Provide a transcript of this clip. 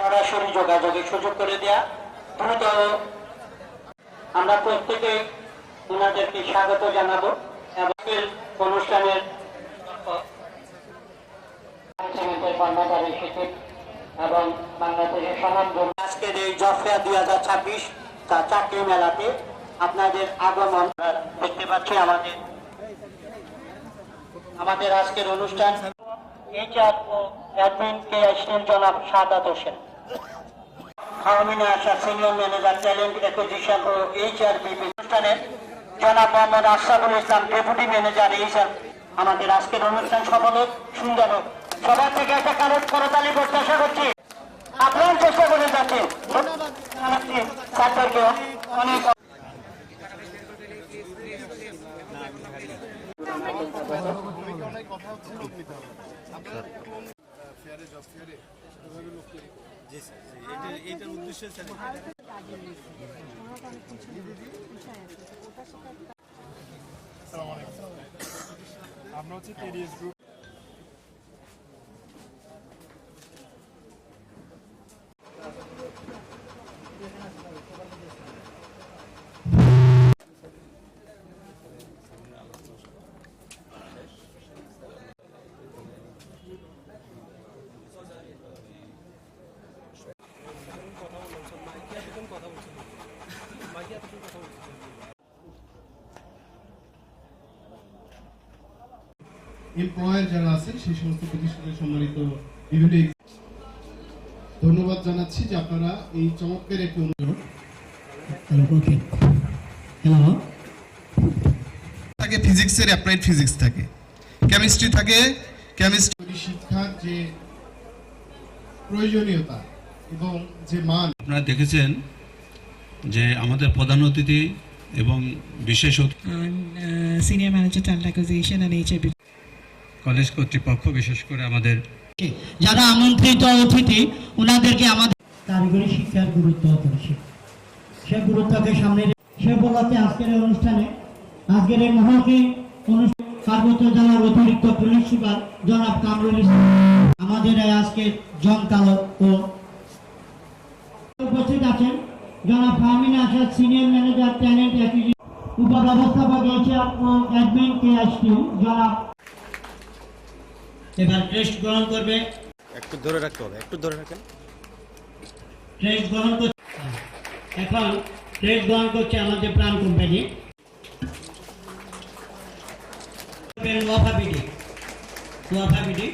সরাসরি যোগাযোগের সুযোগ করে দেয়া। দ্রুত আমরা প্রত্যেকে ওনাদেরকে স্বাগত জানাবো এবং অনুষ্ঠানের কর্মচারী সচিব এবং বাংলাদেশের সমাজকর্মী আজকের এই জফরিয়া 2026 চাকরি মেলাতে আপনাদের আগমন দেখতে পাচ্ছি। আমাদের আজকের অনুষ্ঠান এইচআর ও অ্যাডমিন কে আসছেন জনাব সাদাত হোসেন, ফাহমিনা আশা সিনিয়র ম্যানেজার ট্যালেন্ট অ্যাকুইজিশন ও এইচআরবিপি অনুষ্ঠানের জনাব Mohammad Ashraful Islam deputy manager HR. আমাদের আজকের অনুষ্ঠান সফল হোক, সুন্দর হোক। সবার থেকে একটা করতালি প্রত্যাশা করছি। আপনার চেষ্টা করে যাচ্ছেন ছাত্রকে অনেক আমরা হচ্ছে টিডিএস গ্রুপ। এমপ্লয়ার যারা আছেন সেই সমস্ত প্রতিষ্ঠানের সম্মানিত বিভিন্ন ধন্যবাদ জানাচ্ছি যে আপনারা এই চমৎকার একটি থাকে ফিজিক্সের অ্যাপ্লাইড ফিজিক্স থাকে, কেমিস্ট্রি থাকে, কেমিস্ট্রি শিক্ষার যে প্রয়োজনীয়তা এবং যে মান। আপনারা দেখেছেন যে আমাদের প্রধান অতিথি এবং বিশেষ senior manager talent acquisition and HRB college কর্তৃপক্ষ, বিশেষ করে আমাদের যারা আমন্ত্রিত অতিথি ওনাদেরকে আমাদের কারিগরি শিক্ষার গুরুত্ব অপরিসীম। সে গুরুত্বকে সামনে সে বলাতে আজকের অনুষ্ঠানে আজকের এই মহলকে পার্বত্য জেলার অতিরিক্ত পুলিশ সুপার জনাব কামরুল ইসলাম আমাদের আজকে জমকালো ও উপস্থিত আছেন জনাব Fahmina Ashad senior manager talent acquisition, উপব্যবস্থাপক এইচআর ও অ্যাডমিন কেএসটিউ জনাব। এবার টেস্ট গ্রহণ করবে, একটু ধরে রাখতে হবে, একটু ধরে রাখেন। টেস্ট গ্রহণ করছে এখন টেস্ট গ্রহণ করছে আমাদের প্রাণ কোম্পানি ওয়াফা বিডি